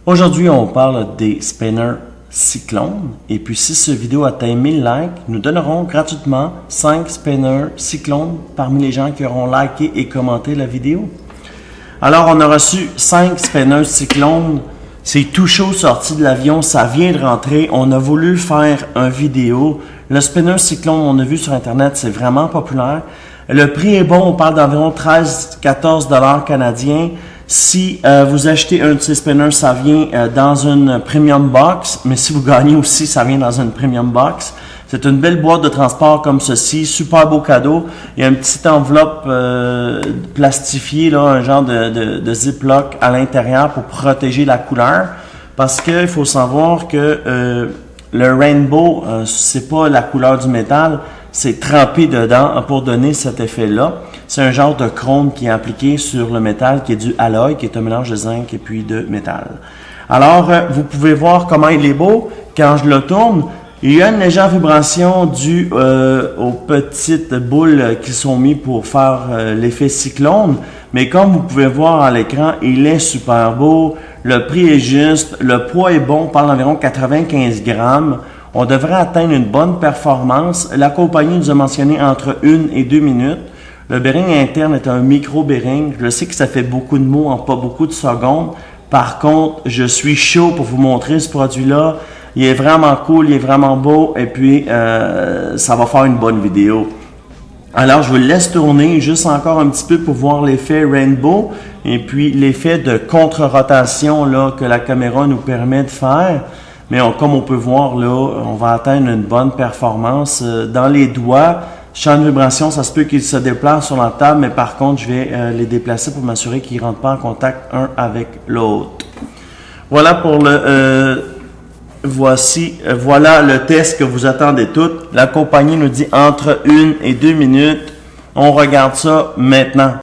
Aujourd'hui, on parle des spinners Cyclone. Et puis, si cette vidéo atteint 1000 likes, nous donnerons gratuitement 5 spinners Cyclone parmi les gens qui auront liké et commenté la vidéo. Alors, on a reçu 5 spinners Cyclone. C'est tout chaud sorti de l'avion, ça vient de rentrer. On a voulu faire une vidéo. Le spinner Cyclone, on a vu sur Internet, c'est vraiment populaire. Le prix est bon, on parle d'environ 13-14 $ canadiens. Si vous achetez un de ces spinners, ça vient dans une premium box, mais si vous gagnez aussi, ça vient dans une premium box. C'est une belle boîte de transport comme ceci, super beau cadeau. Il y a une petite enveloppe plastifiée, là, un genre de ziploc à l'intérieur pour protéger la couleur. Parce qu'il faut savoir que le rainbow, c'est pas la couleur du métal, c'est trempé dedans pour donner cet effet-là. C'est un genre de chrome qui est appliqué sur le métal, qui est du alloy, qui est un mélange de zinc et puis de métal. Alors, vous pouvez voir comment il est beau. Quand je le tourne, il y a une légère vibration due aux petites boules qui sont mises pour faire l'effet cyclone. Mais comme vous pouvez voir à l'écran, il est super beau. Le prix est juste. Le poids est bon. On parle d'environ 95 grammes. On devrait atteindre une bonne performance. La compagnie nous a mentionné entre 1 et 2 minutes. Le bearing interne est un micro-bearing. Je sais que ça fait beaucoup de mots en pas beaucoup de secondes. Par contre, je suis chaud pour vous montrer ce produit-là. Il est vraiment cool, il est vraiment beau et puis ça va faire une bonne vidéo. Alors, je vous laisse tourner juste encore un petit peu pour voir l'effet rainbow et puis l'effet de contre-rotation là, que la caméra nous permet de faire. Mais comme on peut voir là, on va atteindre une bonne performance. Dans les doigts, champ de vibration, ça se peut qu'ils se déplacent sur la table, mais par contre, je vais les déplacer pour m'assurer qu'ils ne rentrent pas en contact un avec l'autre. Voilà pour le... Voilà le test que vous attendez toutes. La compagnie nous dit entre 1 et 2 minutes. On regarde ça maintenant.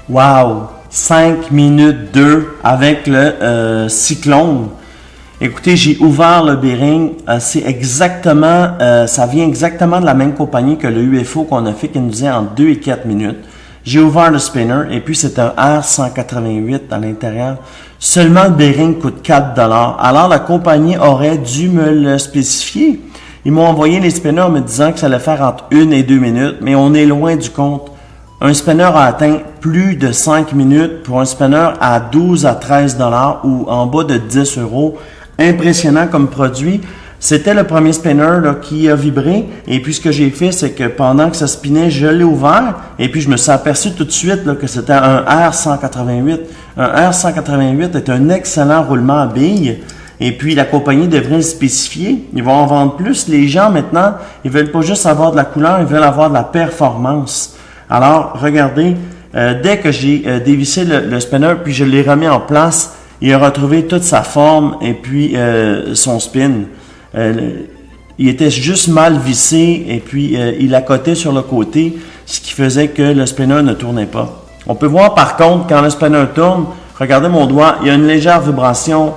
Wow! 5 minutes 2 avec le cyclone. Écoutez, j'ai ouvert le bearing. C'est exactement, ça vient exactement de la même compagnie que le UFO qu'on a fait qui nous disait en 2 et 4 minutes. J'ai ouvert le spinner et puis c'est un R188 à l'intérieur. Seulement le bearing coûte 4 $. Alors la compagnie aurait dû me le spécifier. Ils m'ont envoyé les spinners en me disant que ça allait faire entre 1 et 2 minutes, mais on est loin du compte. Un spinner a atteint plus de 5 minutes pour un spinner à 12 à 13 $ ou en bas de 10 €. Impressionnant comme produit. C'était le premier spinner là, qui a vibré. Et puis ce que j'ai fait, c'est que pendant que ça spinait, je l'ai ouvert. Et puis je me suis aperçu tout de suite là, que c'était un R188. Un R188 est un excellent roulement à billes. Et puis la compagnie devrait le spécifier. Ils vont en vendre plus. Les gens maintenant, ils veulent pas juste avoir de la couleur, ils veulent avoir de la performance. Alors, regardez, dès que j'ai dévissé le spinner, puis je l'ai remis en place, il a retrouvé toute sa forme et puis son spin. Il était juste mal vissé et puis il accotait sur le côté, ce qui faisait que le spinner ne tournait pas. On peut voir par contre, quand le spinner tourne, regardez mon doigt, il y a une légère vibration.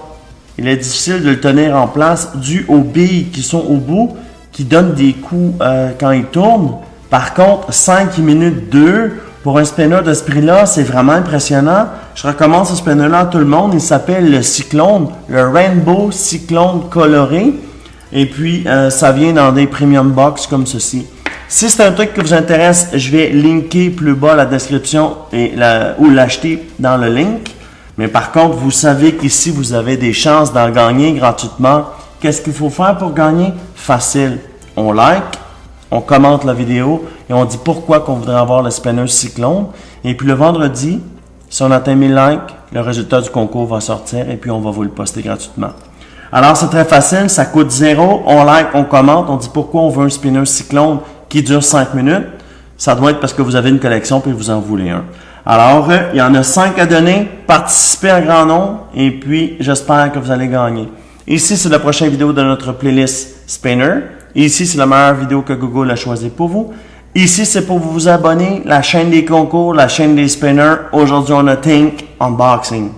Il est difficile de le tenir en place dû aux billes qui sont au bout, qui donnent des coups quand il tourne. Par contre, 5 minutes 2 pour un spinner de ce prix-là, c'est vraiment impressionnant. Je recommande ce spinner-là à tout le monde. Il s'appelle le Cyclone, le Rainbow Cyclone coloré. Et puis, ça vient dans des premium box comme ceci. Si c'est un truc qui vous intéresse, je vais linker plus bas la description ou l'acheter dans le link. Mais par contre, vous savez qu'ici, vous avez des chances d'en gagner gratuitement. Qu'est-ce qu'il faut faire pour gagner? Facile. On like, on commente la vidéo et on dit pourquoi qu'on voudrait avoir le spinner Cyclone. Et puis le vendredi, si on atteint 1000 likes, le résultat du concours va sortir et puis on va vous le poster gratuitement. Alors c'est très facile, ça coûte 0. On like, on commente, on dit pourquoi on veut un spinner Cyclone qui dure 5 minutes. Ça doit être parce que vous avez une collection et vous en voulez un. Alors, il y en a 5 à donner. Participez en grand nombre et puis j'espère que vous allez gagner. Ici, c'est la prochaine vidéo de notre playlist Spinner. Ici, c'est la meilleure vidéo que Google a choisie pour vous. Ici, c'est pour vous abonner, la chaîne des concours, la chaîne des spinners. Aujourd'hui, on a Think Unboxing.